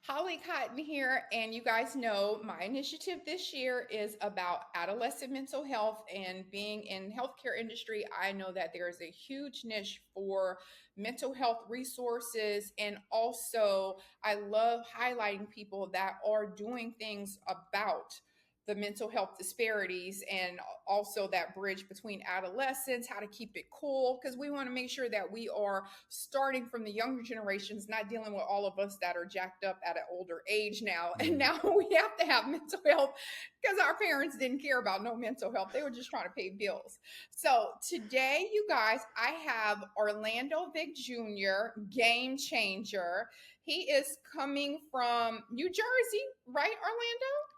Holly Cotton here, and you guys know my initiative this year is about adolescent mental health and being in healthcare industry. I know that there is a huge niche for mental health resources, and also I love highlighting people that are doing things about the mental health disparities and also that bridge between adolescents, how to keep it cool, because we want to make sure that we are starting from the younger generations, not dealing with all of us that are jacked up at an older age now. And Mm. now we have to have mental health because our parents didn't care about no mental health. They were just trying to pay bills. So today, you guys, I have Orlando Vick Jr., game changer. He is coming from New Jersey, right,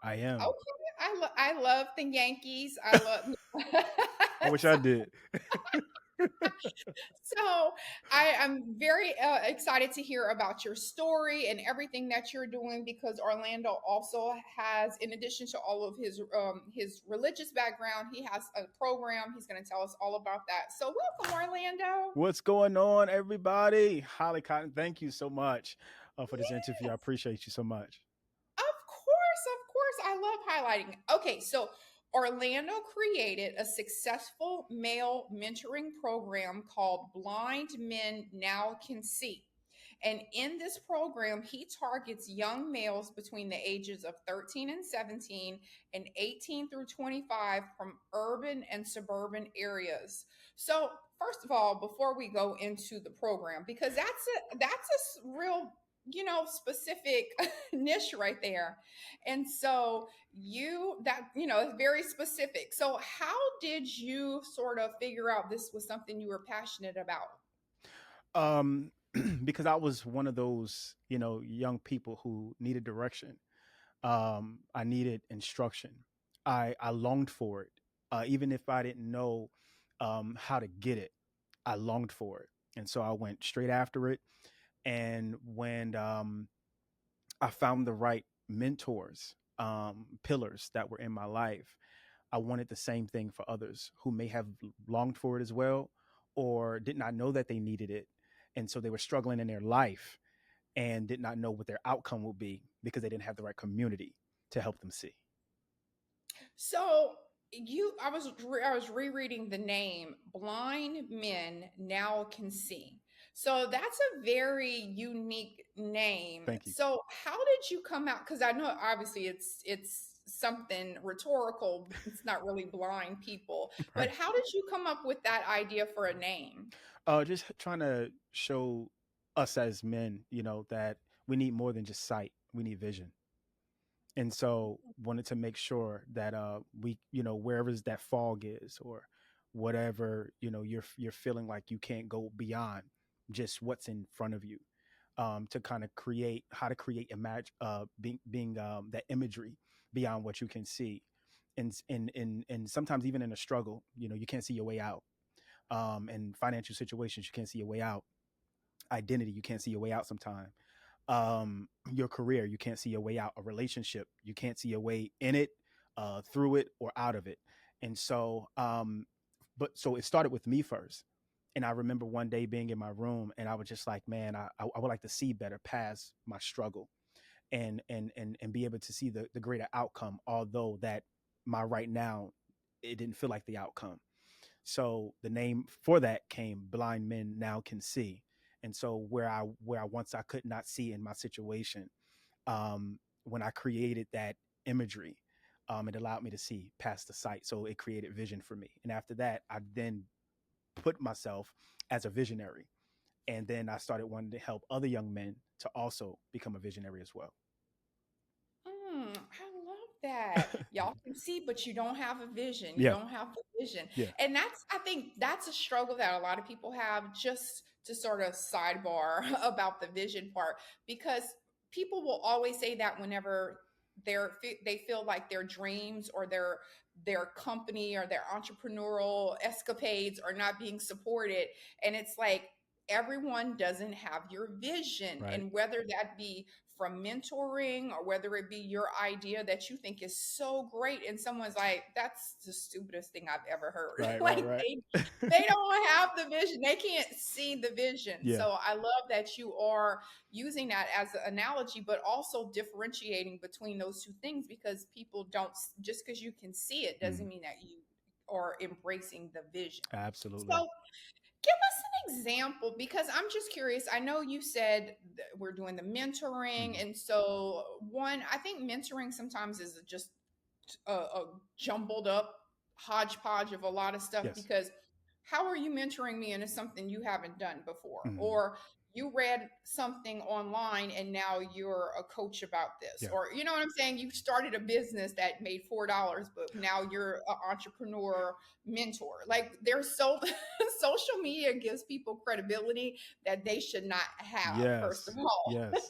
I am. Orlando? Okay. I love the Yankees. I love I wish I so did. So I am very excited to hear about your story and everything that you're doing because Orlando also has, in addition to all of his religious background, he has a program. He's going to tell us all about that. So welcome, Orlando. What's going on, everybody? Holly Cotton, thank you so much for this interview. I Yes, appreciate you so much. of course. I love highlighting. Okay, so Orlando created a successful male mentoring program called Blind Men Now Can See. And in this program, he targets young males between the ages of 13 and 17 and 18 through 25 from urban and suburban areas. So, first of all, before we go into the program, because that's a real specific niche right there. And so it's very specific. So how did you sort of figure out this was something you were passionate about? Um, because I was one of those, young people who needed direction. I needed instruction. I longed for it, even if I didn't know how to get it. I longed for it, and so I went straight after it. And when I found the right mentors, pillars that were in my life, I wanted the same thing for others who may have longed for it as well, or did not know that they needed it. And so they were struggling in their life and did not know what their outcome would be because they didn't have the right community to help them see. So I was rereading the name Blind Men Now Can See. So that's a very unique name. Thank you. So how did you come out? Because I know obviously it's something rhetorical. It's not really blind people, but Right. how did you come up with that idea for a name? Just trying to show us as men, that we need more than just sight. We need vision. And so wanted to make sure that we, wherever that fog is or whatever, you're feeling like you can't go beyond just what's in front of you, to kind of create how to create being that imagery beyond what you can see. And sometimes even in a struggle, you can't see your way out. And financial situations, you can't see your way out. Identity, you can't see your way out sometime. Your career, you can't see your way out. A relationship, you can't see your way in it, through it, or out of it. And so so it started with me first. And I remember one day being in my room and I was just like, man, I would like to see better past my struggle and be able to see the greater outcome, although that my right now, it didn't feel like the outcome. So the name for that came Blind Men Now Can See. And so where I once I could not see in my situation, when I created that imagery, it allowed me to see past the sight. So it created vision for me. And after that, I then put myself as a visionary. And then I started wanting to help other young men to also become a visionary as well. I love that. Y'all can see, but you don't have a vision. You Yeah. don't have the vision. Yeah. And I think that's a struggle that a lot of people have, just to sort of sidebar about the vision part, because people will always say that whenever they feel like their dreams or their company or their entrepreneurial escapades are not being supported. And it's like everyone doesn't have your vision. Right. And whether that be from mentoring or whether it be your idea that you think is so great, and someone's like, that's the stupidest thing I've ever heard. Right. Right. Like Right. they don't have the vision. They can't see the vision. Yeah. So I love that you are using that as an analogy, but also differentiating between those two things, because people don't, just because you can see it doesn't Mhm. mean that you are embracing the vision. Absolutely. So give us an example, because I'm just curious. I know you said that we're doing the mentoring. Mhm. And so, one, I think mentoring sometimes is just a jumbled up hodgepodge of a lot of stuff, Yes. because how are you mentoring me into something you haven't done before? Mhm. Or you read something online and now you're a coach about this. Yeah. Or, you know what I'm saying? You started a business that made $4, but now you're an entrepreneur mentor. Like, there's so social media gives people credibility that they should not have, first of Yes. all. Yes.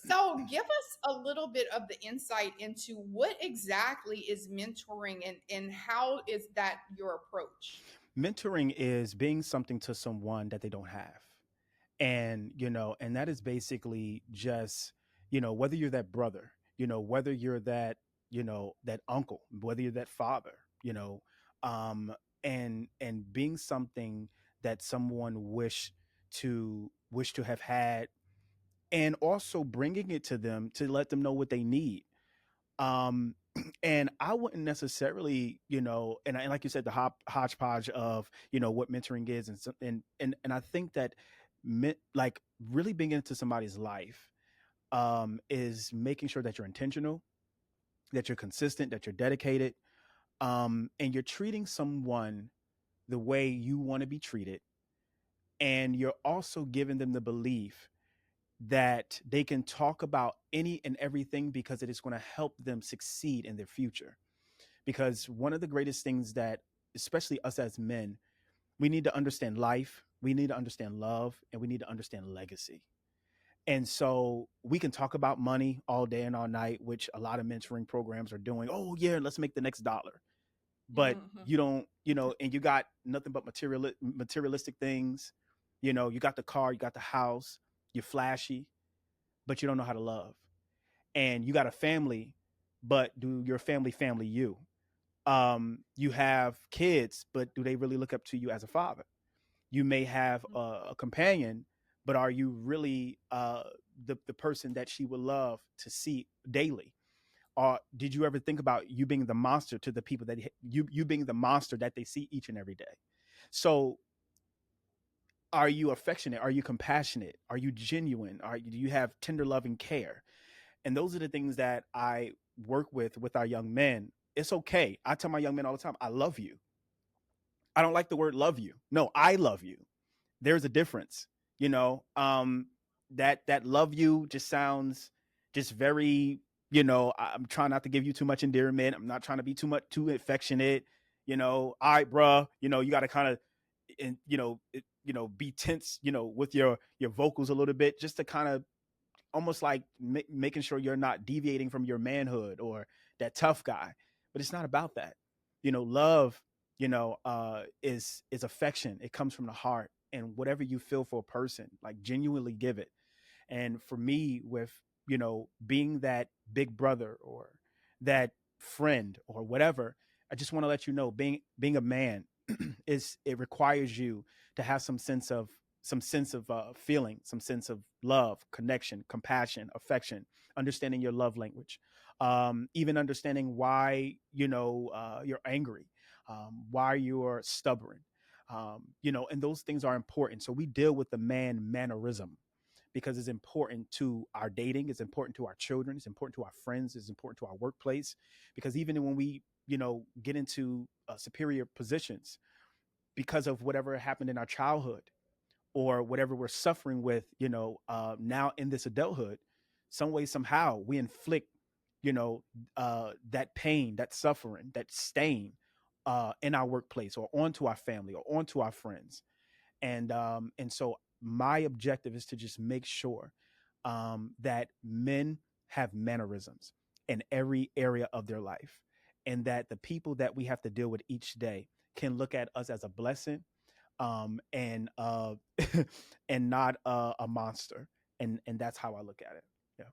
So, give us a little bit of the insight into what exactly is mentoring, and how is that your approach? Mentoring is being something to someone that they don't have. And, and that is basically just, whether you're that brother, whether you're that, that uncle, whether you're that father, um, and being something that someone wish to have had, and also bringing it to them to let them know what they need. um and I wouldn't necessarily, and like you said, the hodgepodge of, what mentoring is, and and I think that like really being into somebody's life is making sure that you're intentional, that you're consistent, that you're dedicated, and you're treating someone the way you want to be treated, and you're also giving them the belief that they can talk about any and everything, because it is going to help them succeed in their future. Because one of the greatest things that, especially us as men, we need to understand life, we need to understand love, and we need to understand legacy. And so we can talk about money all day and all night, which a lot of mentoring programs are doing. Oh yeah, let's make the next dollar. But Mhm. you don't, and you got nothing but materialistic things. You got the car, you got the house, you're flashy, but you don't know how to love. And you got a family, but do your family you? You have kids, but do they really look up to you as a father? You may have a companion, but are you really the person that she would love to see daily? Or did you ever think about you being the monster to the people that you being the monster that they see each and every day? So are you affectionate? Are you compassionate? Are you genuine? Do you have tender love and care? And those are the things that I work with our young men. It's okay. I tell my young men all the time, I love you. I don't like the word love you. No, I love you. There's a difference, you know. That love you just sounds just very, I'm trying not to give you too much endearment. I'm not trying to be too affectionate, all right, bruh, you got to kind of, and be tense, with your vocals a little bit, just to kind of almost like making sure you're not deviating from your manhood or that tough guy. But it's not about that. Love, is affection. It comes from the heart, and whatever you feel for a person, like genuinely give it. And for me, with being that big brother or that friend or whatever, I just want to let you know, being a man is, it requires you to have some sense of feeling, some sense of love, connection, compassion, affection, understanding your love language, even understanding why you're angry, why you're stubborn, and those things are important. So we deal with the mannerism, because it's important to our dating, it's important to our children, it's important to our friends, it's important to our workplace. Because even when we get into superior positions, because of whatever happened in our childhood or whatever we're suffering with, now in this adulthood, some way, somehow we inflict, that pain, that suffering, that stain in our workplace or onto our family or onto our friends. And so my objective is to just make sure that men have mannerisms in every area of their life, and that the people that we have to deal with each day can look at us as a blessing, and and not a monster. And that's how I look at it. Yeah.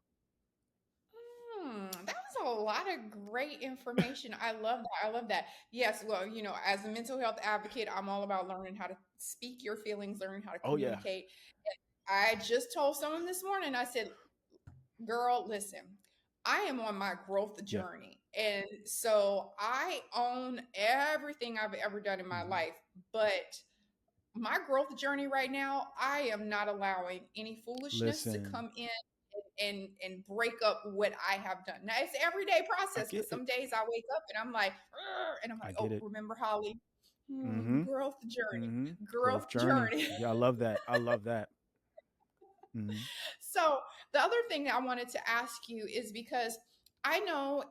That was a lot of great information. I love that. I love that. Yes, well, as a mental health advocate, I'm all about learning how to speak your feelings, learning how to Oh yeah. communicate. I just told someone this morning, I said, girl, listen, I am on my growth Yeah. journey. And so I own everything I've ever done in my Hmm. life. But my growth journey right now, I am not allowing any foolishness to Listen, come in and break up what I have done. Now it's an everyday I process get because it. some days I wake up and I'm like, "Arr," and I'm I like, get oh, it. remember Holly? Hmm. Growth journey, Hmm. growth Growth journey. journey. Yeah, I love that. I love that. Hmm. So the other thing that I wanted to ask you is because I know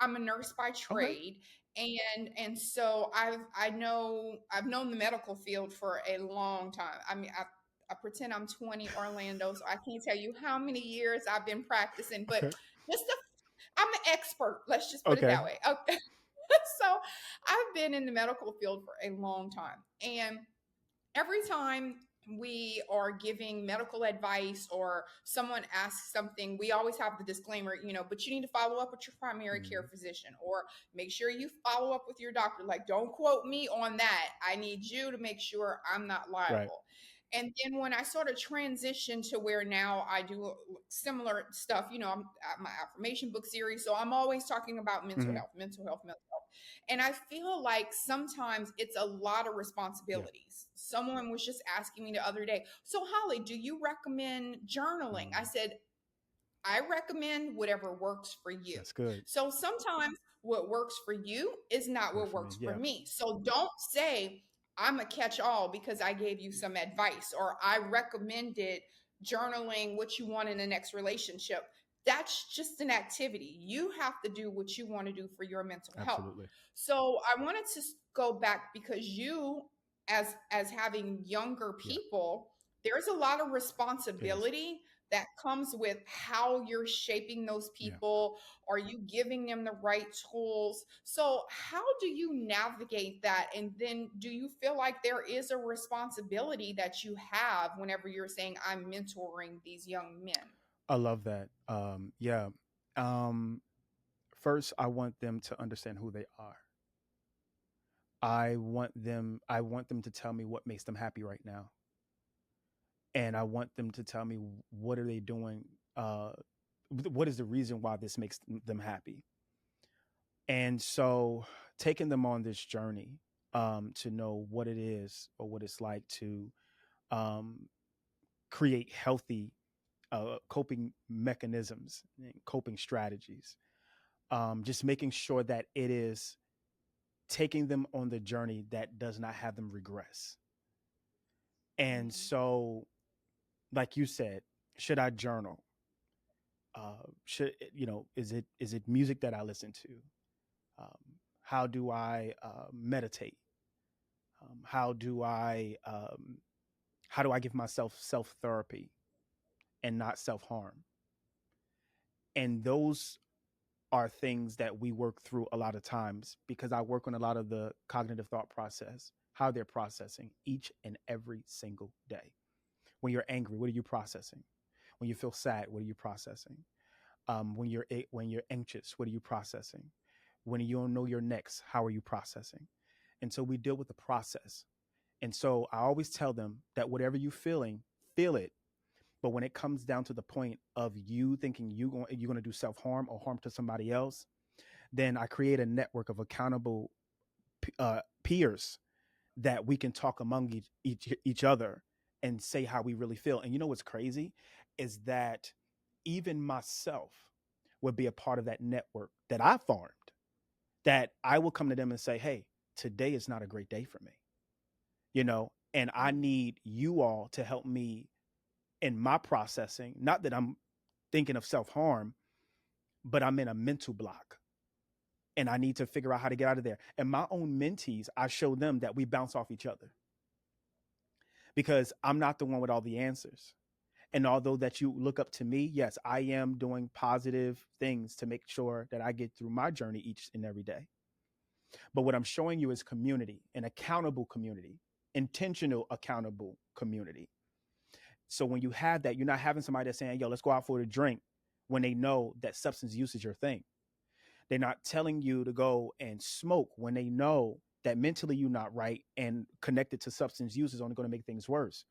I'm a nurse by Okay. trade, and so I've known the medical field for a long time. I mean, I pretend I'm 20 Orlando, so I can't tell you how many years I've been practicing, but Okay. just the, I'm an expert. Let's just put it Okay. that way. Okay. So I've been in the medical field for a long time, and every time we are giving medical advice or someone asks something, we always have the disclaimer, but you need to follow up with your primary care Hmm. physician or make sure you follow up with your doctor. Like, don't quote me on that. I need you to make sure I'm not Right. liable. And then when I sort of transition to where now I do similar stuff, I'm at my affirmation book series. So I'm always talking about mental Hmm. health, mental health, mental health. And I feel like sometimes it's a lot of Yeah. responsibilities. Someone was just asking me the other day, so Holly, do you recommend journaling? I Mm, said, I recommend whatever works for you. that's good. So sometimes what works for you is not Work what for me. works for Yeah. me. So don't say, I'm a catch all because I gave you some advice or I recommended journaling what you want in the next relationship. That's just an activity. You have to do what you want to do for your mental health. Absolutely. So I wanted to go back because you, as having younger Yeah. people, there's a lot of It is. responsibility that comes with how you're shaping those Yeah. people. Are you giving them the right tools? So, how do you navigate that? And then, do you feel like there is a responsibility that you have whenever you're saying, I'm mentoring these young men? I love that. Yeah. Um, First, I want them to understand who they are. I want them to tell me what makes them happy right now. And I want them to tell me what are they doing, uh what is the reason why this makes them happy. And so taking them on this journey, to know what it is or what it's like to um create healthy coping mechanisms and coping strategies, just making sure that it is taking them on the journey that does not have them regress. And Mm-hmm. so, like you said, should I journal? Should is it music that I listen to? How do I meditate? How do I give myself self therapy and not self harm? And those are things that we work through a lot of times because I work on a lot of the cognitive thought process, how they're processing each and every single day. When you're angry, what are you processing? When you feel sad, what are you processing? When you're anxious, what are you processing? When you don't know your next, how are you processing? And so we deal with the process. And so I always tell them that whatever you're feeling, feel it. But when it comes down to the point of you thinking you're going to do self harm or harm to somebody else, then I create a network of accountable peers that we can talk among each other and say how we really feel. And you know what's crazy is that even myself would be a part of that network that I formed. That I will come to them and say, "Hey, today is not a great day for me," and I need you all to help me in my processing. Not that I'm thinking of self harm, but I'm in a mental block and I need to figure out how to get out of there. And my own mentees, I show them that we bounce off each other because I'm not the one with all the answers. And although that you look up to me, yes, I am doing positive things to make sure that I get through my journey each and every day. But what I'm showing you is community, an accountable community intentional accountable community. So when you have that, you're not having somebody that's saying, yo, let's go out for a drink when they know that substance use is your thing. They're not telling you to go and smoke when they know that mentally you're not right, and connected to substance use is only going to make things worse.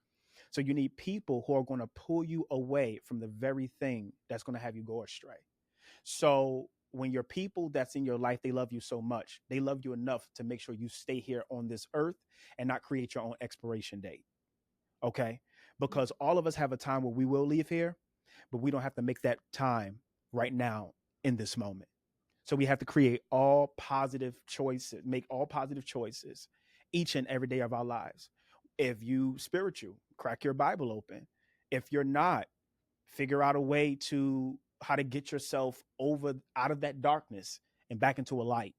So you need people who are going to pull you away from the very thing that's going to have you go astray. So when your people that's in your life, they love you so much, they love you enough to make sure you stay here on this earth and not create your own expiration date. Okay. Because all of us have a time where we will leave here, but we don't have to make that time right now in this moment. So we have to create all positive choices, make all positive choices each and every day of our lives. If you spiritual, crack your Bible open. If you're not, figure out a way to how to get yourself over out of that darkness and back into a light.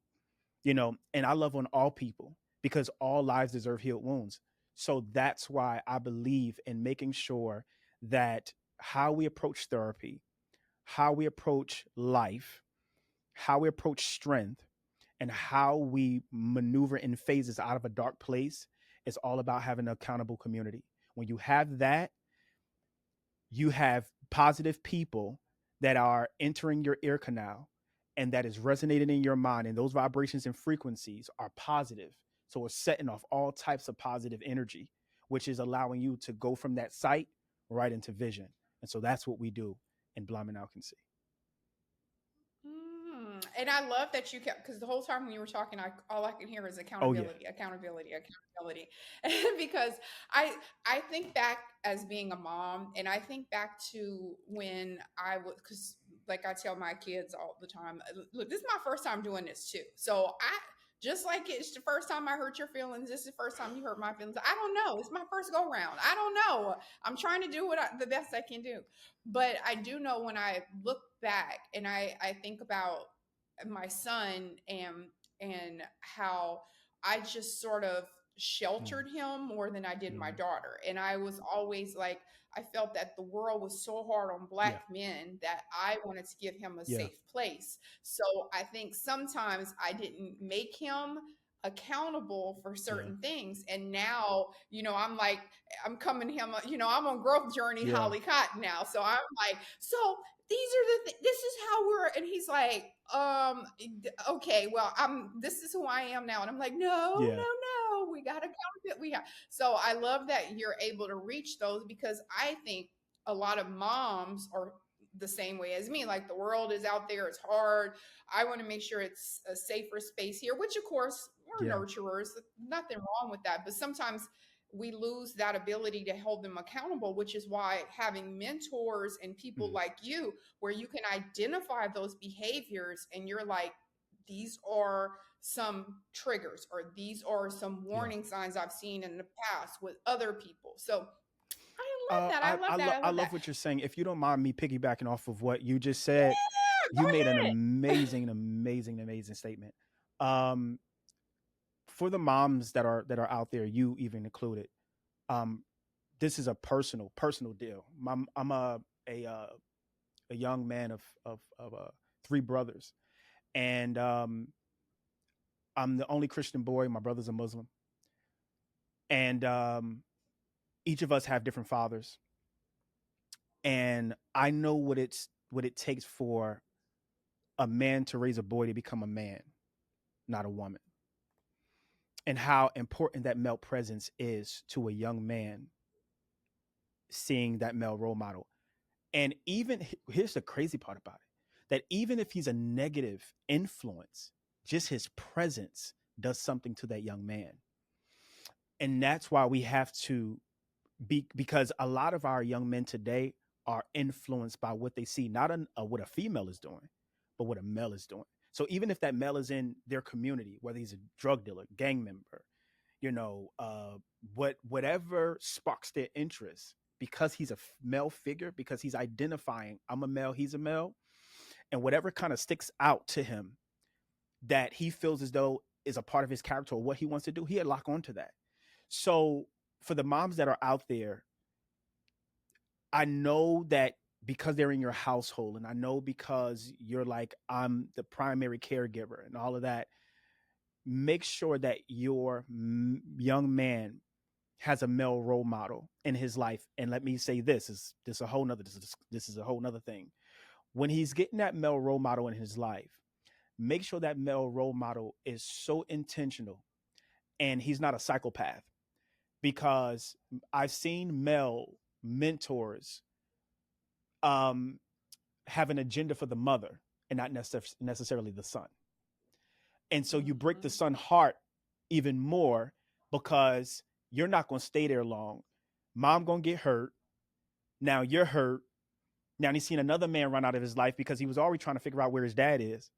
And I love on all people because all lives deserve healed wounds. So that's why I believe in making sure that how we approach therapy, how we approach life, how we approach strength, and how we maneuver in phases out of a dark place is all about having an accountable community. When you have that, you have positive people that are entering your ear canal and that is resonating in your mind, and those vibrations and frequencies are positive. So it's setting off all types of positive energy, which is allowing you to go from that sight right into vision. And so that's what we do in Blind Now Can See. And I love that you kept, because the whole time when you were talking, all I can hear is Oh yeah. accountability, accountability, accountability. Because I think back as being a mom, and I think back to when I was, because like I tell my kids all the time, look, this is my first time doing this too. So I just like it's the first time I hurt your feelings. This is the first time you hurt my feelings. I don't know. It's my first go round. I don't know. I'm trying to do the best I can do. But I do know when I look back and I think about my son and how I just sort of Mm, sheltered him more than I did my mm, daughter. And I was always like, I felt that the world was so hard on yeah. black men that I wanted to give him a Yeah. safe place. So I think sometimes I didn't make him accountable for Yeah. certain things. And now, I'm like, I'm coming him, I'm on growth journey, Yeah. Holly Cotton now. So I'm like, so these are this is how we're, and he's like, okay, well, this is who I am now. And I'm like, no, Yeah. no, no, we got to count it. So I love that you're able to reach those, because I think a lot of moms are the same way as me. Like, the world is out there, it's hard. I want to make sure it's a safer space here, which of course we're Yeah. nurturers, nothing wrong with that. But sometimes we lose that ability to hold them accountable, which is why having mentors and people Mm, like you, where you can identify those behaviors and you're like, these are some triggers, or these are some yeah. warning signs I've seen in the past with other people. So I love that. I love that. I I love love that. what you're saying. If you don't mind me piggybacking off of what you just said, Yeah, go you made an ahead. amazing statement. Um, for the moms that are out there, you even included, um, this is a personal deal. I'm a uh, a young man of three brothers, and I'm the only Christian boy. My brother's a Muslim, and each of us have different fathers, and I know what it takes for a man to raise a boy to become a man, not a woman, and how important that male presence is to a young man seeing that male role model. And even here's the crazy part about it, that even if he's a negative influence, just his presence does something to that young man. And that's why we have to because a lot of our young men today are influenced by what they see, not what a female is doing, but what a male is doing. So even if that male is in their community, whether he's a drug dealer, gang member, whatever sparks their interest, because he's a male figure, because he's identifying, I'm a male, he's a male, and whatever kind of sticks out to him that he feels as though is a part of his character or what he wants to do, he'll lock onto that. So for the moms that are out there, I know that because they're in your household, and I know because you're like, I'm the primary caregiver and all of that, make sure that your young man has a male role model in his life. And let me say this is a whole nother this is a whole nother thing. When he's getting that male role model in his life, make sure that male role model is so intentional and he's not a psychopath, because I've seen male mentors um have an agenda for the mother and not necessarily the son. And so you break the Mhm. son heart even more, because you're not going to stay there long. Mom going to get hurt. Now you're hurt. Now he's seen another man run out of his life because he was already trying to figure out where his dad is.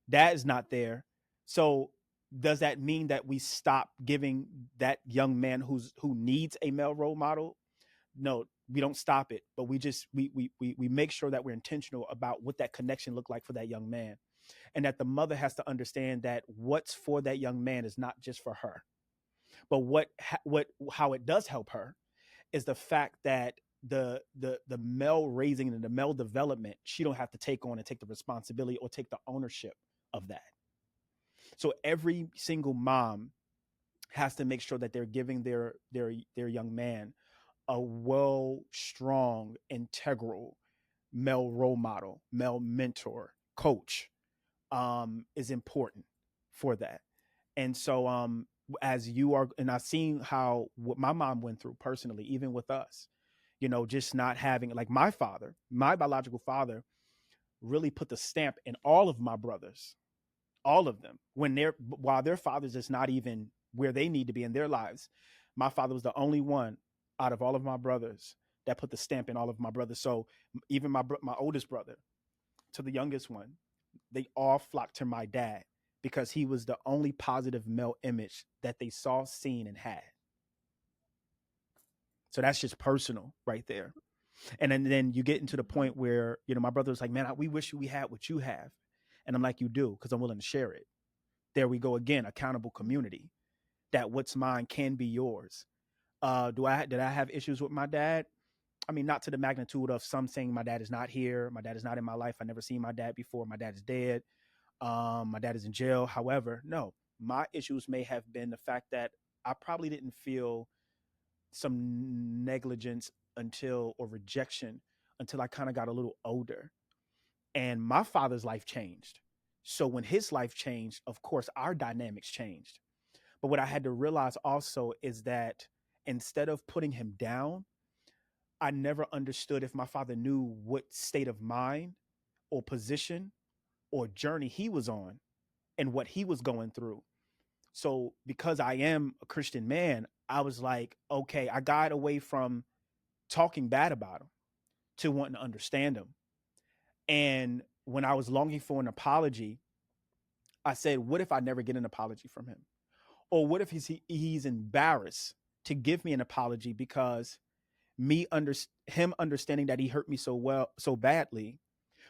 Dad is not there. So does that mean that we stop giving that young man who needs a male role model? No, we don't stop it, but we make sure that we're intentional about what that connection looked like for that young man, and that the mother has to understand that what's for that young man is not just for her, but what how it does help her is the fact that the male raising and the male development, she don't have to take on and take the responsibility or take the ownership of that. So every single mom has to make sure that they're giving their young man a well strong integral male role model, male mentor, coach, is important for that. And so as you are, and I've seen how what my mom went through personally, even with us, just not having, like, my father, my biological father really put the stamp in all of my brothers, all of them, when they're while their fathers is not even where they need to be in their lives. My father was the only one out of all of my brothers that put the stamp in all of my brothers. So even my oldest brother to the youngest one, they all flocked to my dad because he was the only positive male image that they saw, seen, and had. So that's just personal right there. And then you get into the Mhm. point where, my brother was like, man, we wish we had what you have. And I'm like, you do, because I'm willing to share it. There we go again, accountable community, that what's mine can be yours. Did I have issues with my dad? I mean, not to the magnitude of some saying my dad is not here, my dad is not in my life, I never seen my dad before, my dad is dead, my dad is in jail. However, no, my issues may have been the fact that I probably didn't feel some negligence until, or rejection, until I kind of got a little older. And my father's life changed. So when his life changed, of course, our dynamics changed. But what I had to realize also is that instead of putting him down, I never understood if my father knew what state of mind or position or journey he was on and what he was going through. So because I am a Christian man, I was like, okay, I got away from talking bad about him to wanting to understand him. And when I was longing for an apology, I said, what if I never get an apology from him? Or what if he's embarrassed to give me an apology because him understanding that he hurt me so badly.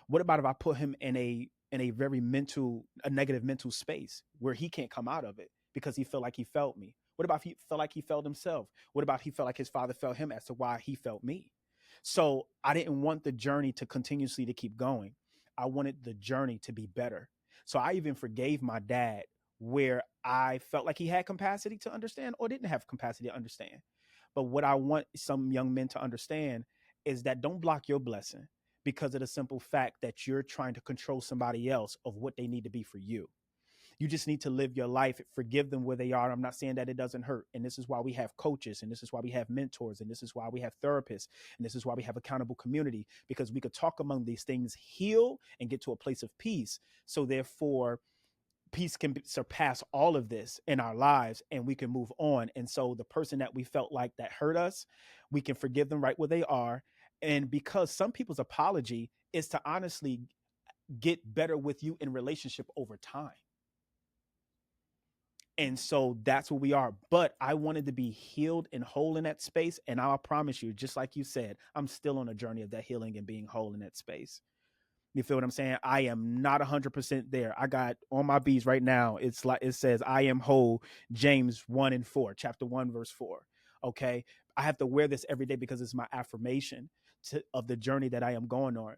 What about if I put him in a very a negative mental space where he can't come out of it because he felt like he felt me? What about if he felt like he felt himself? What about if he felt like his father felt him as to why he felt me? So I didn't want the journey to continuously to keep going. I wanted the journey to be better. So I even forgave my dad where I felt like he had capacity to understand or didn't have capacity to understand. But what I want some young men to understand is that don't block your blessing because of the simple fact that you're trying to control somebody else of what they need to be for you. You just need to live your life, forgive them where they are. I'm not saying that it doesn't hurt. And this is why we have coaches, and this is why we have mentors, and this is why we have therapists, and this is why we have accountable community, because we could talk among these things, heal, and get to a place of peace. So therefore, peace can surpass all of this in our lives and we can move on. And so the person that we felt like that hurt us, we can forgive them right where they are. And because some people's apology is to honestly get better with you in relationship over time. And so that's what we are. But I wanted to be healed and whole in that space. And I'll promise you, just like you said, I'm still on a journey of that healing and being whole in that space. You feel what I'm saying? I am not 100% there. I got on my beats right now. It's like it says, I am whole, James 1:4, chapter 1, verse 4. Okay. I have to wear this every day because it's my affirmation of the journey that I am going on.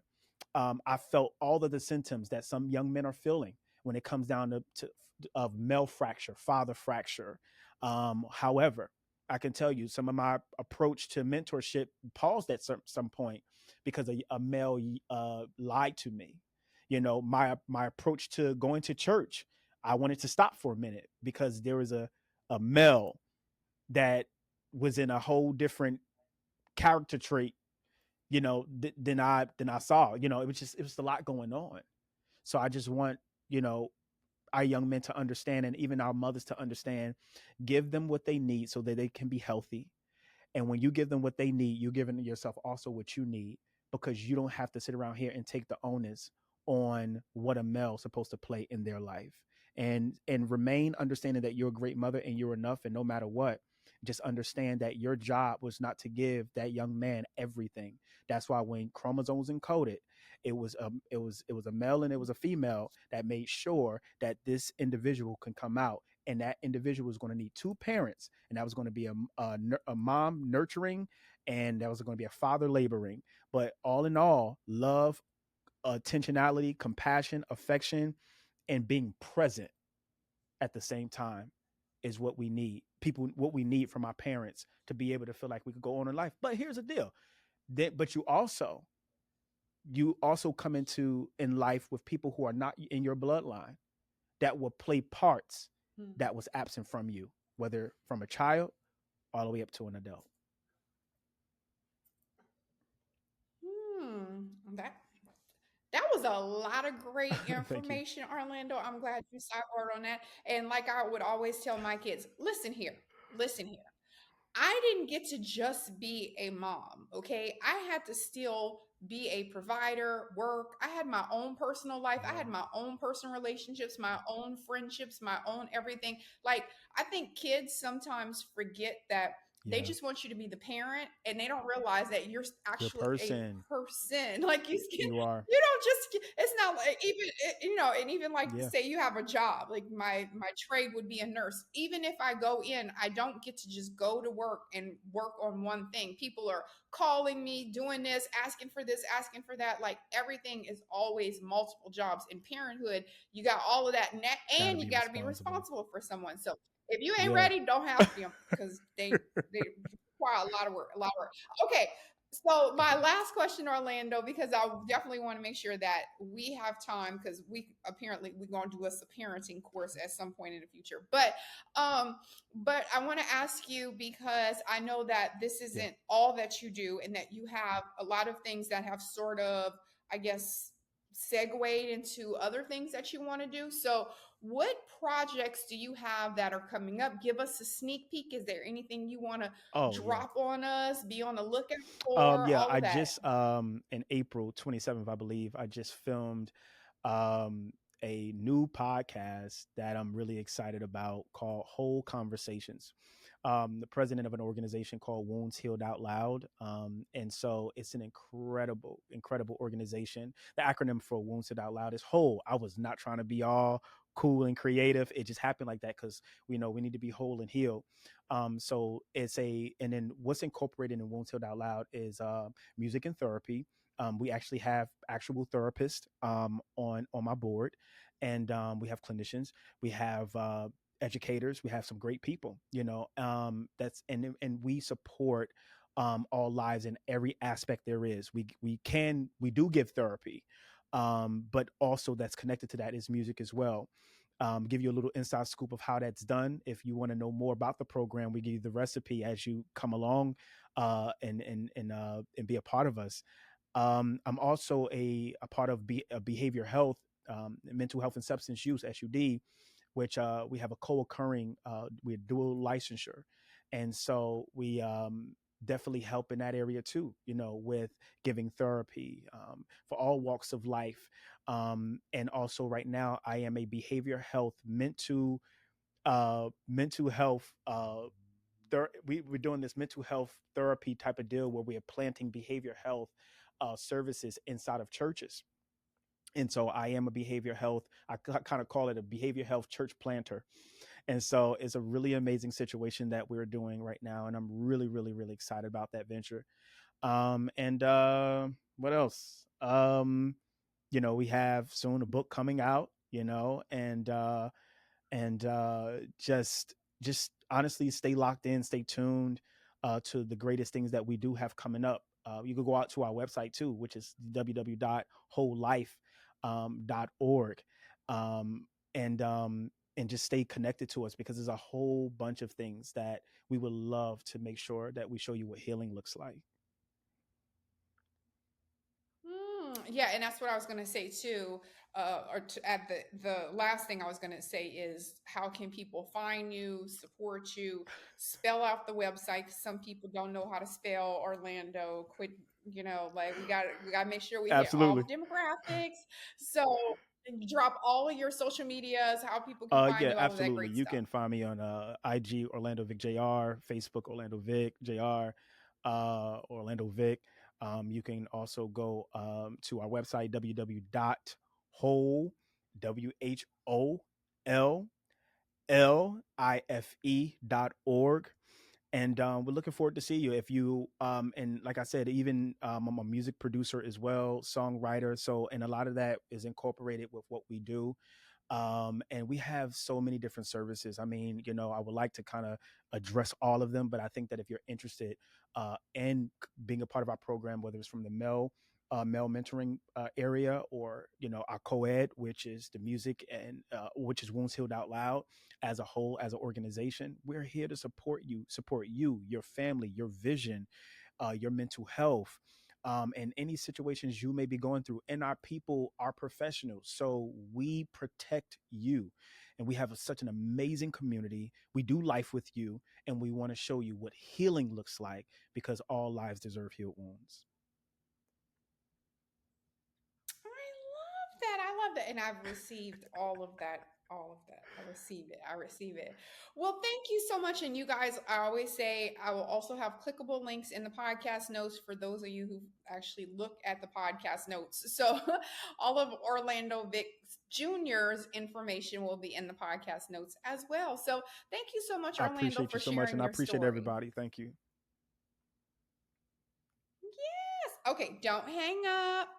I felt all of the symptoms that some young men are feeling when it comes down to of male fracture, father fracture. However, I can tell you some of my approach to mentorship paused at some point because a male lied to me. You know, my approach to going to church, I wanted to stop for a minute because there was a male that was in a whole different character trait, you know, than I saw. You know, it was a lot going on. So I just want, you know, our young men to understand, and even our mothers to understand, give them what they need so that they can be healthy. And when you give them what they need, you're giving yourself also what you need, because you don't have to sit around here and take the onus on what a male's supposed to play in their life. And remain understanding that you're a great mother and you're enough, and no matter what, just understand that your job was not to give that young man everything. That's why when chromosomes encoded, it was a male and it was a female that made sure that this individual can come out, and that individual was going to need two parents, and that was going to be a mom nurturing, and that was going to be a father laboring. But all in all, love, attentionality, compassion, affection, and being present at the same time is what we need. People, what we need from our parents to be able to feel like we could go on in life. But here's the deal: but you also come into in life with people who are not in your bloodline that will play parts Hmm. that was absent from you, whether from a child all the way up to an adult. Hmm. That that was a lot of great Thank you. information, Orlando. I'm glad you sidebarred on that. And like I would always tell my kids, listen here, listen here. I didn't get to just be a mom, okay? I had to still be a provider, work. I had my own personal life. I had Yeah. my own personal relationships, my own friendships, my own everything. Like, I think kids sometimes forget that they Yeah. just want you to be the parent and they don't realize that you're Your actually a person. person. Like, You are. you don't just, it's not like even, and even like Yeah. say you have a job, like my trade would be a nurse. Even if I go in, I don't get to just go to work and work on one thing. People are calling me, doing this, asking for that. Like everything is always multiple jobs. In parenthood, you got all of that, Got to and you be got to be responsible. responsible for someone. So if you ain't Yeah. ready, don't have them because they require a lot of work, a lot of work. Okay, so my Okay. last question, Orlando, because I definitely want to make sure that we have time because we're gonna do us a parenting course at some point in the future. Um, but I want to ask you because I know that this Yeah. isn't all that you do, and that you have a lot of things that have sort of, I guess, segued into other things that you want to do. So, what projects do you have that are coming up? Give us a sneak peek. Is there anything you want to Oh yeah. drop on us? Be on the lookout for Yeah, all I of that. just in April 27th, I believe, I just filmed um a new podcast that I'm really excited about called Whole Conversations. The president of an organization called Wounds Healed Out Loud. And so it's an incredible, incredible organization. The acronym for Wounds Healed Out Loud is whole. I was not trying to be all cool and creative. It just happened like that because we know we need to be whole and healed. So and then what's incorporated in Wounds Healed Out Loud is music and therapy. We actually have actual therapists on my board, and we have clinicians. We have educators. We have some great people. You know, that's and we support all lives in every aspect there is. We do give therapy, but also that's connected to that is music as well. Give you a little inside scoop of how that's done. If you want to know more about the program, we give you the recipe as you come along, and be a part of us. I'm also a part of behavior health, mental health and substance use (SUD), which we have a co-occurring, we're dual licensure, and so we definitely help in that area too. You know, with giving therapy for all walks of life, and also right now I am a behavior health mental health. We're doing this mental health therapy type of deal where we are planting behavior health services inside of churches. And so I am a behavior health, I kind of call it a behavior health church planter. And so it's a really amazing situation that we're doing right now. And I'm really, really, really excited about that venture. And What else? We have soon a book coming out, and just honestly, stay locked in, stay tuned to the greatest things that we do have coming up. You can go out to our website too, which is www.wholelife.org. Um, and just stay connected to us, because there's a whole bunch of things that we would love to make sure that we show you what healing looks like. Yeah, and that's what I was going to say too. Or to add the last thing I was going to say is how can people find you, support you, spell out the website? 'Cause some people don't know how to spell Orlando. Quit, like we got to make sure we hit Absolutely. all demographics. So drop all of your social medias, how people can find Yeah, you, all of that absolutely. great You stuff. can find me on IG Orlando Vick JR, Facebook Orlando Vick JR, Orlando Vick. You can also go to our website www.whole WHOLLIFE.org. And we're looking forward to see you. If you and like I said, even I'm a music producer as well, songwriter. So, and a lot of that is incorporated with what we do. And we have so many different services. I mean, I would like to kind of address all of them, but I think that if you're interested in being a part of our program, whether it's from the male mentoring area, or our co-ed, which is the music, and which is Wounds Healed Out Loud, as a whole, as an organization, we're here to support you, your family, your vision, your mental health, and any situations you may be going through. And our people are professionals, so we protect you. And we have such an amazing community. We do life with you, and we want to show you what healing looks like, because all lives deserve healed wounds. I love that. And I've received all of that. All of that. I receive it. I receive it. Well, thank you so much. And you guys, I always say I will also have clickable links in the podcast notes for those of you who actually look at the podcast notes. So all of Orlando Vick Jr.'s information will be in the podcast notes as well. So thank you so much, I Orlando, appreciate you for so much, sharing and I your appreciate story. everybody. Thank you. Yes. Okay. Don't hang up.